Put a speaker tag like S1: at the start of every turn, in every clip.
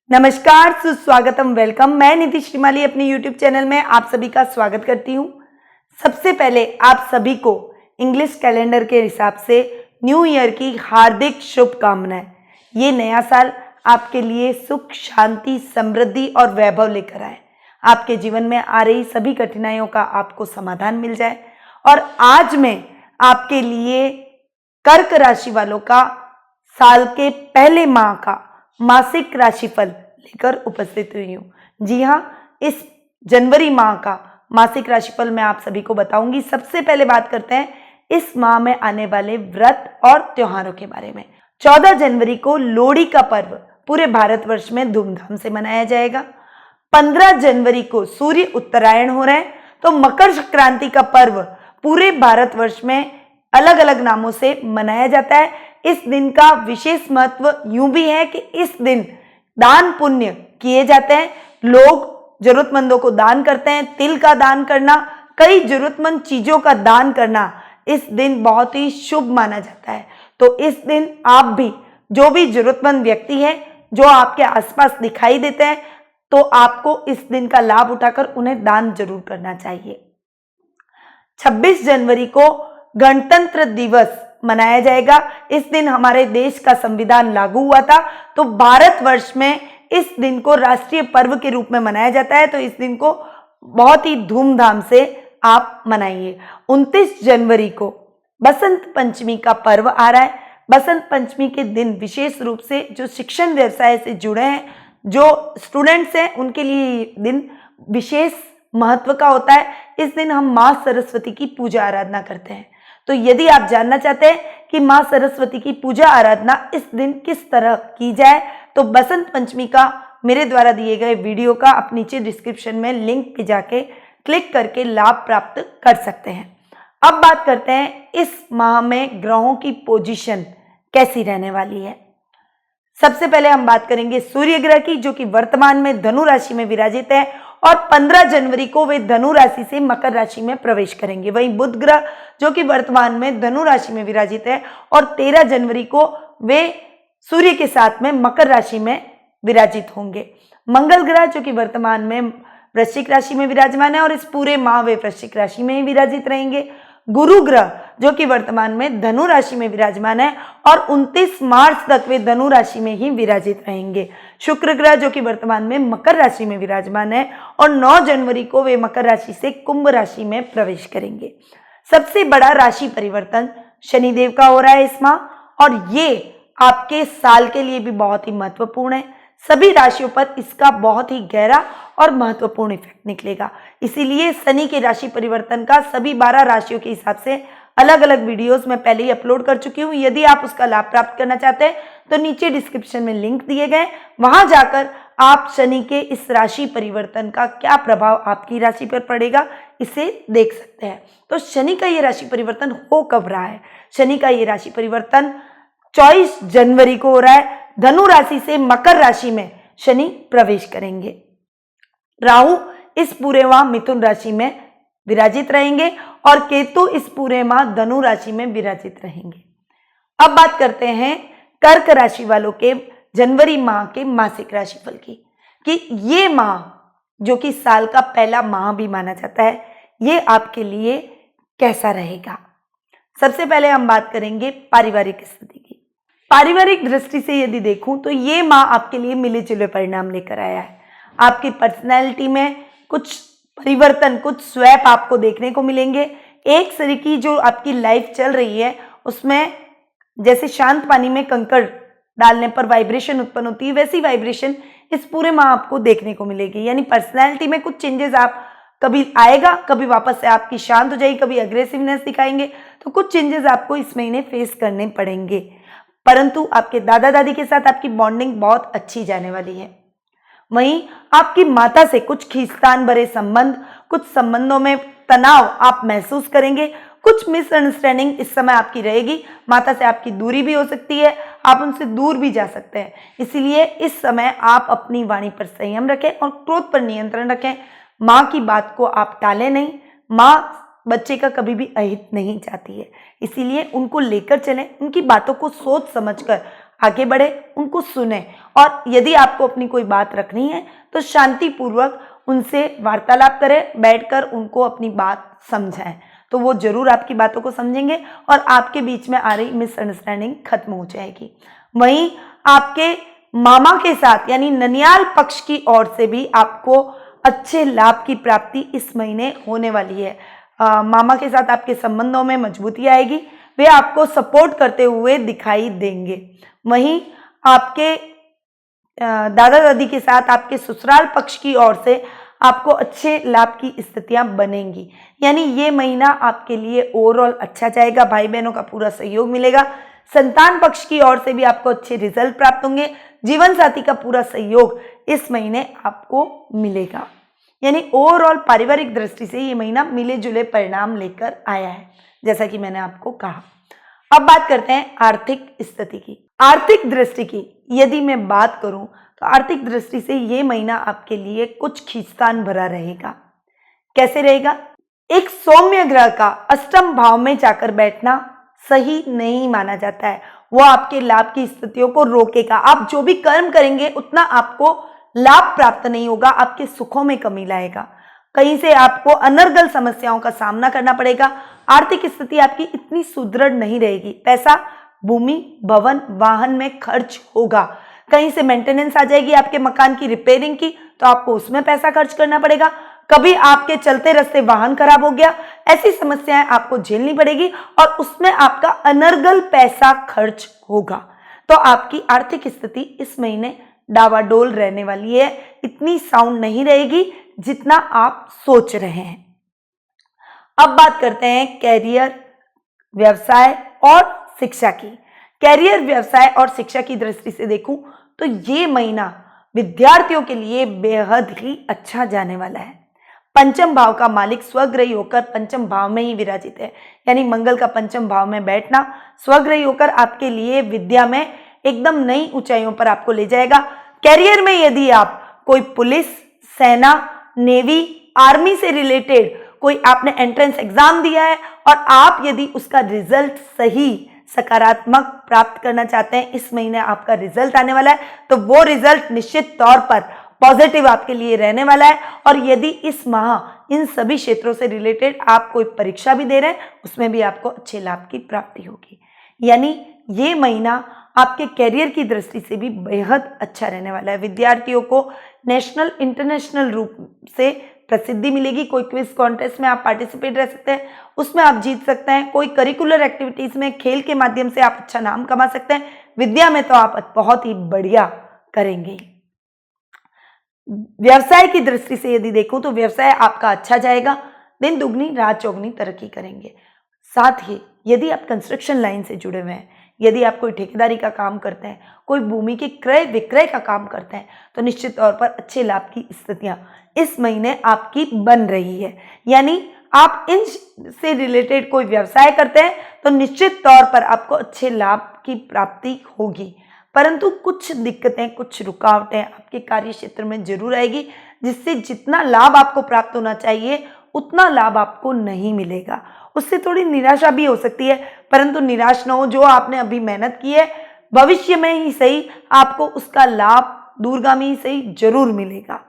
S1: नमस्कार, सुस्वागतम, वेलकम। मैं निधि श्रीमाली अपने YouTube चैनल में आप सभी का स्वागत करती हूँ। सबसे पहले आप सभी को इंग्लिश कैलेंडर के हिसाब से न्यू ईयर की हार्दिक शुभकामनाएं। ये नया साल आपके लिए सुख, शांति, समृद्धि और वैभव लेकर आए। आपके जीवन में आ रही सभी कठिनाइयों का आपको समाधान मिल जाए। और आज मैं आपके लिए कर्क राशि वालों का साल के पहले माह का मासिक राशिफल लेकर उपस्थित हुई हूँ। जी हाँ, इस जनवरी माह का मासिक राशिफल मैं आप सभी को बताऊंगी। सबसे पहले बात करते हैं इस माह में आने वाले व्रत और त्योहारों के बारे में। 14 जनवरी को लोहड़ी का पर्व पूरे भारतवर्ष में धूमधाम से मनाया जाएगा। 15 जनवरी को सूर्य उत्तरायण हो रहे हैं, तो मकर संक्रांति का पर्व पूरे भारतवर्ष में अलग अलग नामों से मनाया जाता है। इस दिन का विशेष महत्व यूं भी है कि इस दिन दान पुण्य किए जाते हैं। लोग जरूरतमंदों को दान करते हैं। तिल का दान करना, कई जरूरतमंद चीजों का दान करना इस दिन बहुत ही शुभ माना जाता है। तो इस दिन आप भी, जो भी जरूरतमंद व्यक्ति है जो आपके आसपास दिखाई देते हैं, तो आपको इस दिन का लाभ उठाकर उन्हें दान जरूर करना चाहिए। 26 जनवरी को गणतंत्र दिवस मनाया जाएगा। इस दिन हमारे देश का संविधान लागू हुआ था, तो भारतवर्ष में इस दिन को राष्ट्रीय पर्व के रूप में मनाया जाता है। तो इस दिन को बहुत ही धूमधाम से आप मनाइए। 29 जनवरी को बसंत पंचमी का पर्व आ रहा है। बसंत पंचमी के दिन विशेष रूप से जो शिक्षण व्यवसाय से जुड़े हैं, जो स्टूडेंट्स हैं, उनके लिए दिन विशेष महत्व का होता है। इस दिन हम माँ सरस्वती की पूजा आराधना करते हैं। तो यदि आप जानना चाहते हैं कि माँ सरस्वती की पूजा आराधना इस दिन किस तरह की जाए, तो बसंत पंचमी का मेरे द्वारा दिए गए वीडियो का आप नीचे डिस्क्रिप्शन में लिंक पे जाके क्लिक करके लाभ प्राप्त कर सकते हैं। अब बात करते हैं इस माह में ग्रहों की पोजीशन कैसी रहने वाली है। सबसे पहले हम बात करेंगे सूर्य ग्रह की, जो कि वर्तमान में धनु राशि में विराजित है और 15 जनवरी को वे धनु राशि से मकर राशि में प्रवेश करेंगे। वहीं बुध ग्रह, जो कि वर्तमान में धनु राशि में विराजित है और 13 जनवरी को वे सूर्य के साथ में मकर राशि में विराजित होंगे। मंगल ग्रह, जो कि वर्तमान में वृश्चिक राशि में विराजमान है और इस पूरे माह वे वृश्चिक राशि में ही विराजित रहेंगे। गुरु ग्रह, जो कि वर्तमान में धनु राशि में विराजमान है और 29 मार्च तक वे धनु राशि में ही विराजित रहेंगे। शुक्र ग्रह, जो कि वर्तमान में मकर राशि में विराजमान है और 9 जनवरी को वे मकर राशि से कुंभ राशि में प्रवेश करेंगे। सबसे बड़ा राशि परिवर्तन शनिदेव का हो रहा है इस माह, और ये आपके साल के लिए भी बहुत ही महत्वपूर्ण है। सभी राशियों पर इसका बहुत ही गहरा और महत्वपूर्ण इफेक्ट निकलेगा। इसीलिए शनि के राशि परिवर्तन का सभी 12 राशियों के हिसाब से अलग अलग वीडियोस मैं पहले ही अपलोड कर चुकी हूँ। यदि आप उसका लाभ प्राप्त करना चाहते हैं तो नीचे डिस्क्रिप्शन में लिंक दिए गए, वहां जाकर आप शनि के इस राशि परिवर्तन का क्या प्रभाव आपकी राशि पर पड़ेगा इसे देख सकते हैं। तो शनि का ये राशि परिवर्तन हो कब रहा है? शनि का ये राशि परिवर्तन 24 जनवरी को हो रहा है। धनु राशि से मकर राशि में शनि प्रवेश करेंगे। राहु इस पूरे माह मिथुन राशि में विराजित रहेंगे और केतु इस पूरे माह धनु राशि में विराजित रहेंगे। अब बात करते हैं कर्क राशि वालों के जनवरी माह के मासिक राशिफल की, कि ये माह, जो कि साल का पहला माह भी माना जाता है, ये आपके लिए कैसा रहेगा। सबसे पहले हम बात करेंगे पारिवारिक स्थिति की। पारिवारिक दृष्टि से यदि देखूं तो ये माह आपके लिए मिले जुले परिणाम लेकर आया है। आपकी पर्सनैलिटी में कुछ परिवर्तन, कुछ स्वैप आपको देखने को मिलेंगे। एक तरह की जो आपकी लाइफ चल रही है उसमें जैसे शांत पानी में कंकड़ डालने पर वाइब्रेशन उत्पन्न होती है, वैसी वाइब्रेशन इस पूरे माह आपको देखने को मिलेगी। यानी पर्सनैलिटी में कुछ चेंजेस आप कभी आएगा, कभी वापस से आपकी शांत हो जाएगी, कभी अग्रेसिवनेस दिखाएंगे, तो कुछ चेंजेस आपको इस महीने फेस करने पड़ेंगे। परंतु आपके दादा दादी के साथ आपकी बॉन्डिंग बहुत अच्छी जाने वाली है। वहीं आपकी माता से कुछ खींचतान भरे संबंध, कुछ संबंधों में तनाव आप महसूस करेंगे। कुछ मिसअंडरस्टैंडिंग इस समय आपकी रहेगी। माता से आपकी दूरी भी हो सकती है, आप उनसे दूर भी जा सकते हैं। इसीलिए इस समय आप अपनी वाणी पर संयम रखें और क्रोध पर नियंत्रण रखें। माँ की बात को आप टालें नहीं। माँ बच्चे का कभी भी अहित नहीं चाहती है, इसीलिए उनको लेकर चलें। उनकी बातों को सोच समझकर आगे बढ़े, उनको सुने और यदि आपको अपनी कोई बात रखनी है तो शांतिपूर्वक उनसे वार्तालाप करें, बैठकर उनको अपनी बात समझाएं, तो वो जरूर आपकी बातों को समझेंगे और आपके बीच में आ रही मिसअंडरस्टैंडिंग खत्म हो जाएगी। वहीं आपके मामा के साथ यानी ननियाल पक्ष की ओर से भी आपको अच्छे लाभ की प्राप्ति इस महीने होने वाली है। मामा के साथ आपके संबंधों में मजबूती आएगी, वे आपको सपोर्ट करते हुए दिखाई देंगे। वहीं आपके दादा दादी के साथ आपके ससुराल पक्ष की ओर से आपको अच्छे लाभ की स्थितियां बनेंगी, यानी ये महीना आपके लिए ओवरऑल अच्छा जाएगा। भाई बहनों का पूरा सहयोग मिलेगा। संतान पक्ष की ओर से भी आपको अच्छे रिजल्ट प्राप्त होंगे। जीवन साथी का पूरा सहयोग इस महीने आपको मिलेगा, यानी ओवरऑल पारिवारिक दृष्टि से ये महीना मिले जुले परिणाम लेकर आया है, जैसा कि मैंने आपको कहा। अब बात करते हैं आर्थिक स्थिति की। आर्थिक दृष्टि की यदि मैं बात करूं तो आर्थिक दृष्टि से ये महीना आपके लिए कुछ खींचतान भरा रहेगा। कैसे रहेगा? एक सौम्य ग्रह का अष्टम भाव में जाकर बैठना सही नहीं माना जाता है। वो आपके लाभ की स्थितियों को रोकेगा। आप जो भी कर्म करेंगे उतना आपको लाभ प्राप्त नहीं होगा, आपके सुखों में कमी लाएगा। कहीं से आपको अनर्गल समस्याओं का सामना करना पड़ेगा। आर्थिक स्थिति आपकी इतनी सुदृढ़ नहीं रहेगी। पैसा भूमि, भवन, वाहन में खर्च होगा। कहीं से मेंटेनेंस आ जाएगी आपके मकान की रिपेयरिंग की, तो आपको उसमें पैसा खर्च करना पड़ेगा। कभी आपके चलते रास्ते वाहन खराब हो गया, ऐसी समस्याएं आपको झेलनी पड़ेगी और उसमें आपका अनर्गल पैसा खर्च होगा। तो आपकी आर्थिक स्थिति इस महीने डावाडोल रहने वाली है, इतनी साउंड नहीं रहेगी जितना आप सोच रहे हैं। अब बात करते हैं कैरियर, व्यवसाय और शिक्षा की। कैरियर, व्यवसाय और शिक्षा की दृष्टि से देखूं तो ये महीना विद्यार्थियों के लिए बेहद ही अच्छा जाने वाला है। पंचम भाव का मालिक स्वग्रही होकर पंचम भाव में ही विराजित है, यानी मंगल का पंचम भाव में बैठना स्वग्रही होकर आपके लिए विद्या में एकदम नई ऊंचाइयों पर आपको ले जाएगा। कैरियर में यदि आप कोई पुलिस, सेना, नेवी, आर्मी से रिलेटेड कोई आपने एंट्रेंस एग्जाम दिया है और आप यदि उसका रिजल्ट सही सकारात्मक प्राप्त करना चाहते हैं, इस महीने आपका रिजल्ट आने वाला है, तो वो रिजल्ट निश्चित तौर पर पॉजिटिव आपके लिए रहने वाला है। और यदि इस माह इन सभी क्षेत्रों से रिलेटेड आप कोई परीक्षा भी दे रहे हैं, उसमें भी आपको अच्छे लाभ की प्राप्ति होगी। यानी ये महीना आपके कैरियर की दृष्टि से भी बेहद अच्छा रहने वाला है। विद्यार्थियों को नेशनल इंटरनेशनल रूप से प्रसिद्धि मिलेगी। कोई क्विज कॉन्टेस्ट में आप पार्टिसिपेट रह सकते हैं, उसमें आप जीत सकते हैं। कोई करिकुलर एक्टिविटीज में खेल के माध्यम से आप अच्छा नाम कमा सकते हैं। विद्या में तो आप बहुत ही बढ़िया करेंगे। व्यवसाय की दृष्टि से यदि देखूं तो व्यवसाय आपका अच्छा जाएगा। दिन दुगनी रात चौगनी तरक्की करेंगे। साथ ही यदि आप कंस्ट्रक्शन लाइन से जुड़े हुए हैं, यदि आप कोई ठेकेदारी का काम करते हैं, कोई भूमि के क्रय विक्रय का काम करते हैं, तो निश्चित तौर पर अच्छे लाभ की स्थितियां इस महीने आपकी बन रही है। यानी आप इन से रिलेटेड कोई व्यवसाय करते हैं तो निश्चित तौर पर आपको अच्छे लाभ की प्राप्ति होगी। परंतु कुछ दिक्कतें, कुछ रुकावटें आपके कार्य क्षेत्र में जरूर आएगी, जिससे जितना लाभ आपको प्राप्त होना चाहिए उतना लाभ आपको नहीं मिलेगा। उससे थोड़ी निराशा भी हो सकती है, परंतु निराश न हो। जो आपने अभी मेहनत की है, भविष्य में ही सही आपको उसका लाभ दूरगामी ही सही जरूर मिलेगा।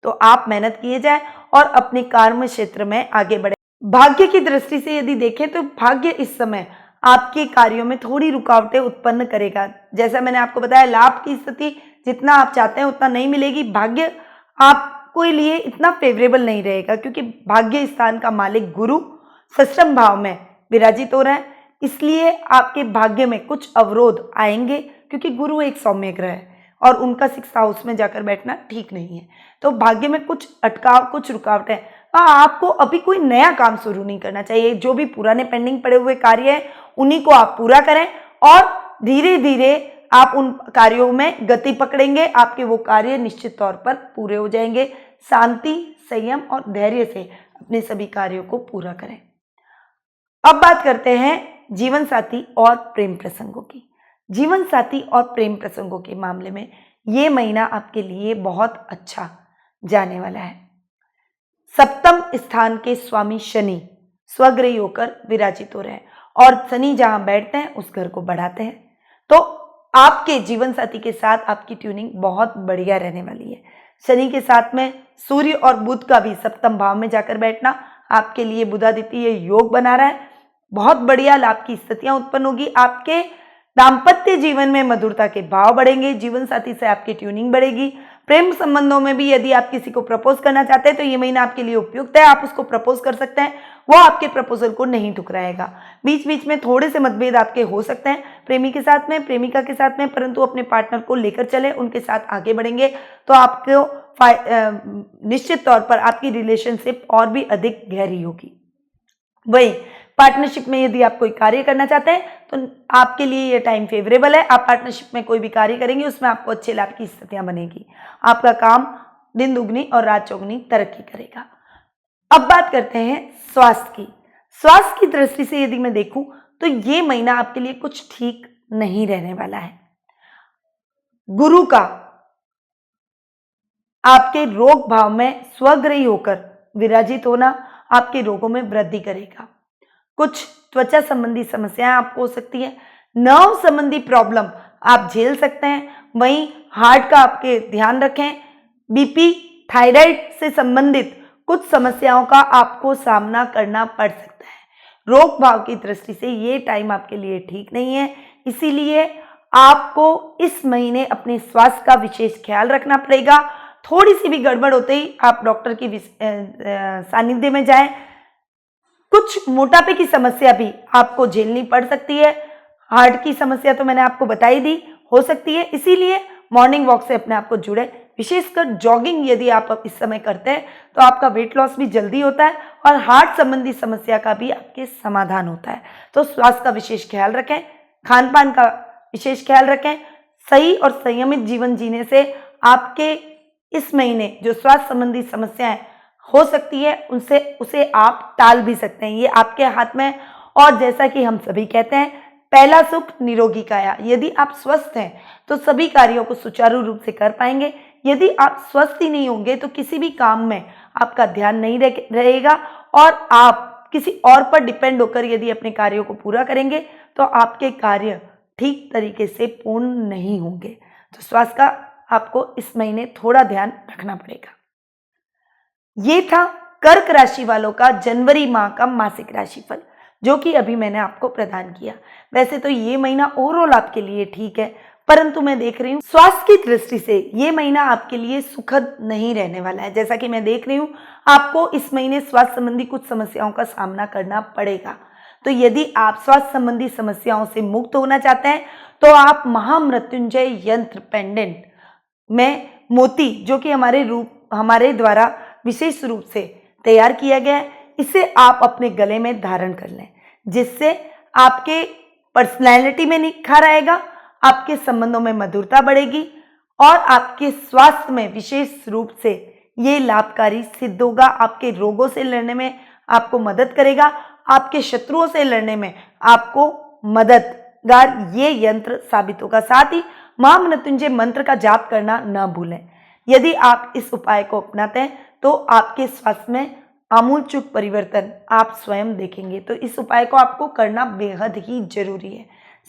S1: तो आप मेहनत किए जाए और अपने कार्य क्षेत्र में आगे बढ़े। भाग्य की दृष्टि से यदि देखें तो भाग्य इस समय आपके कार्यों में थोड़ी रुकावटें उत्पन्न करेगा। जैसा मैंने आपको बताया, लाभ की स्थिति जितना आप चाहते हैं उतना नहीं मिलेगी। भाग्य आपके लिए इतना फेवरेबल नहीं रहेगा, क्योंकि भाग्य स्थान का मालिक गुरु षष्ठम भाव में विराजित हो रहे हैं। इसलिए आपके भाग्य में कुछ अवरोध आएंगे, क्योंकि गुरु एक सौम्य ग्रह है और उनका 6th हाउस में जाकर बैठना ठीक नहीं है। तो भाग्य में कुछ अटकाव, कुछ रुकावटें। आपको अभी कोई नया काम शुरू नहीं करना चाहिए। जो भी पुराने पेंडिंग पड़े हुए कार्य हैं उन्हीं को आप पूरा करें और धीरे धीरे आप उन कार्यों में गति पकड़ेंगे। आपके वो कार्य निश्चित तौर पर पूरे हो जाएंगे। शांति, संयम और धैर्य से अपने सभी कार्यों को पूरा करें। अब बात करते हैं जीवन साथी और प्रेम प्रसंगों की। जीवन साथी और प्रेम प्रसंगों के मामले में ये महीना आपके लिए बहुत अच्छा जाने वाला है। सप्तम स्थान के स्वामी शनि स्वग्रही होकर विराजित हो रहे हैं और शनि जहां बैठते हैं उस घर को बढ़ाते हैं। तो आपके जीवन साथी के साथ आपकी ट्यूनिंग बहुत बढ़िया रहने वाली है। शनि के साथ में सूर्य और बुध का भी सप्तम भाव में जाकर बैठना आपके लिए बुधादित्य योग बना रहा है। बहुत बढ़िया लाभ की स्थितियां उत्पन्न होगी। आपके दाम्पत्य जीवन में मधुरता के भाव बढ़ेंगे। जीवन साथी से आपकी ट्यूनिंग बढ़ेगी। प्रेम संबंधों में भी यदि आप किसी को प्रपोज करना चाहते हैं तो ये महीना आपके लिए उपयुक्त है। आप उसको प्रपोज कर सकते हैं, वो आपके प्रपोजल को नहीं ठुकराएगा। बीच बीच में थोड़े से मतभेद आपके हो सकते हैं प्रेमी के साथ में, प्रेमिका के साथ में, परंतु अपने पार्टनर को लेकर चले, उनके साथ आगे बढ़ेंगे तो आपको निश्चित तौर पर आपकी रिलेशनशिप और भी अधिक गहरी होगी। वही पार्टनरशिप में यदि आप कोई कार्य करना चाहते हैं तो आपके लिए ये टाइम फेवरेबल है। आप पार्टनरशिप में कोई भी कार्य करेंगे उसमें आपको अच्छे लाभ की स्थितियां बनेगी। आपका काम दिन दुगनी और रात चौगुनी तरक्की करेगा। अब बात करते हैं स्वास्थ्य की। स्वास्थ्य की दृष्टि से यदि मैं देखूं तो ये महीना आपके लिए कुछ ठीक नहीं रहने वाला है। गुरु का आपके रोग भाव में स्वग्रही होकर विराजित होना आपके रोगों में वृद्धि करेगा। कुछ त्वचा संबंधी समस्याएं आपको हो सकती है। नर्व संबंधी प्रॉब्लम आप झेल सकते हैं। वहीं हार्ट का आपके ध्यान रखें। बीपी, थायराइड से संबंधित कुछ समस्याओं का आपको सामना करना पड़ सकता है। रोग भाव की दृष्टि से ये टाइम आपके लिए ठीक नहीं है, इसीलिए आपको इस महीने अपने स्वास्थ्य का विशेष ख्याल रखना पड़ेगा। थोड़ी सी भी गड़बड़ होते ही आप डॉक्टर की सानिध्य में जाएं। कुछ मोटापे की समस्या भी आपको झेलनी पड़ सकती है। हार्ट की समस्या तो मैंने आपको बताई दी हो सकती है, इसीलिए मॉर्निंग वॉक से अपने आप को जुड़े। विशेषकर जॉगिंग यदि आप इस समय करते हैं तो आपका वेट लॉस भी जल्दी होता है और हार्ट संबंधी समस्या का भी आपके समाधान होता है। तो स्वास्थ्य का विशेष ख्याल रखें, खान पान का विशेष ख्याल रखें। सही और संयमित जीवन जीने से आपके इस महीने जो स्वास्थ्य संबंधी समस्याएं हो सकती है उसे आप टाल भी सकते हैं। ये आपके हाथ में। और जैसा कि हम सभी कहते हैं, पहला सुख निरोगी काया। यदि आप स्वस्थ हैं तो सभी कार्यों को सुचारू रूप से कर पाएंगे। यदि आप स्वस्थ ही नहीं होंगे तो किसी भी काम में आपका ध्यान नहीं रहेगा और आप किसी और पर डिपेंड होकर यदि अपने कार्यों को पूरा करेंगे तो आपके कार्य ठीक तरीके से पूर्ण नहीं होंगे। तो स्वास्थ्य का आपको इस महीने थोड़ा ध्यान रखना पड़ेगा। ये था कर्क राशि वालों का जनवरी माह का मासिक राशिफल, जो कि अभी मैंने आपको प्रदान किया। वैसे तो ये महीना ओवरऑल आपके लिए ठीक है, परंतु मैं देख रही हूँ स्वास्थ्य की दृष्टि से ये महीना आपके लिए सुखद नहीं रहने वाला है। जैसा कि मैं देख रही हूँ आपको इस महीने स्वास्थ्य संबंधी कुछ समस्याओं का सामना करना पड़ेगा। तो यदि आप स्वास्थ्य संबंधी समस्याओं से मुक्त होना चाहते हैं तो आप महामृत्युंजय यंत्र पेंडेंट में मोती, जो कि हमारे द्वारा विशेष रूप से तैयार किया गया है, इसे आप अपने गले में धारण कर लें, जिससे आपके पर्सनैलिटी में निखार आएगा, आपके संबंधों में मधुरता बढ़ेगी और आपके स्वास्थ्य में विशेष रूप से ये लाभकारी सिद्ध होगा। आपके रोगों से लड़ने में आपको मदद करेगा, आपके शत्रुओं से लड़ने में आपको मददगार ये यंत्र साबित होगा। साथ ही महामृत्युंजय मंत्र का जाप करना न भूलें। यदि आप इस उपाय को अपनाते हैं तो आपके स्वास्थ्य में आमूलचूल परिवर्तन आप स्वयं देखेंगे। तो इस उपाय को आपको करना बेहद ही जरूरी है।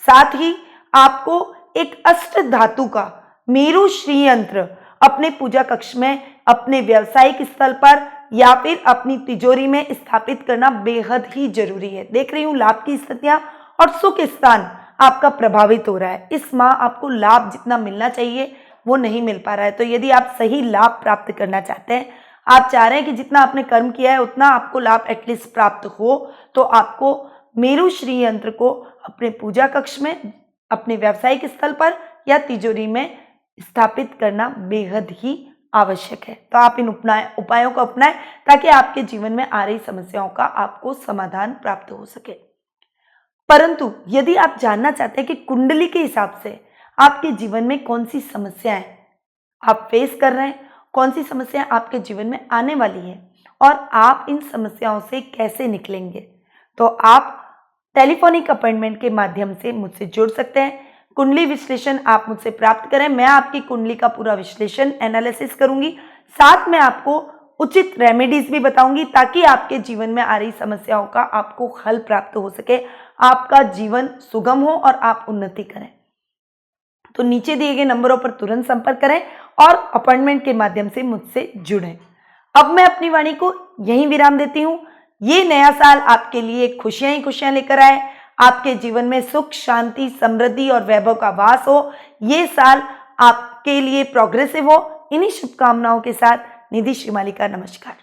S1: साथ ही आपको एक अष्ट धातु का मेरु श्री यंत्र अपने पूजा कक्ष में, अपने व्यावसायिक स्थल पर या फिर अपनी तिजोरी में स्थापित करना बेहद ही जरूरी है। देख रही हूँ लाभ की स्थितियां और सुख स्थान आपका प्रभावित हो रहा है। इस माह आपको लाभ जितना मिलना चाहिए वो नहीं मिल पा रहा है। तो यदि आप सही लाभ प्राप्त करना चाहते हैं, आप चाह रहे हैं कि जितना आपने कर्म किया है उतना आपको लाभ एटलीस्ट प्राप्त हो, तो आपको मेरु श्री यंत्र को अपने पूजा कक्ष में, अपने व्यावसायिक स्थल पर या तिजोरी में स्थापित करना बेहद ही आवश्यक है। तो आप इन उपायों को अपनाएं ताकि आपके जीवन में आ रही समस्याओं का आपको समाधान प्राप्त हो सके। परंतु यदि आप जानना चाहते हैं कि कुंडली के हिसाब से आपके जीवन में कौन सी समस्याएं आप फेस कर रहे हैं, कौन सी समस्याएं आपके जीवन में आने वाली है और आप इन समस्याओं से कैसे निकलेंगे, तो आप टेलीफोनिक अपॉइंटमेंट के माध्यम से मुझसे जुड़ सकते हैं। कुंडली विश्लेषण आप मुझसे प्राप्त करें, मैं आपकी कुंडली का पूरा विश्लेषण एनालिसिस करूंगी, साथ में आपको उचित रेमेडीज भी बताऊंगी ताकि आपके जीवन में आ रही समस्याओं का आपको हल प्राप्त हो सके, आपका जीवन सुगम हो और आप उन्नति करें। तो नीचे दिए गए नंबरों पर तुरंत संपर्क करें और अपॉइंटमेंट के माध्यम से मुझसे जुड़ें। अब मैं अपनी वाणी को यहीं विराम देती हूँ। ये नया साल आपके लिए खुशियां ही खुशियां लेकर आए, आपके जीवन में सुख, शांति, समृद्धि और वैभव का वास हो। ये साल आपके लिए प्रोग्रेसिव हो। इन्हीं शुभकामनाओं के साथ निधि श्रीमाली का नमस्कार।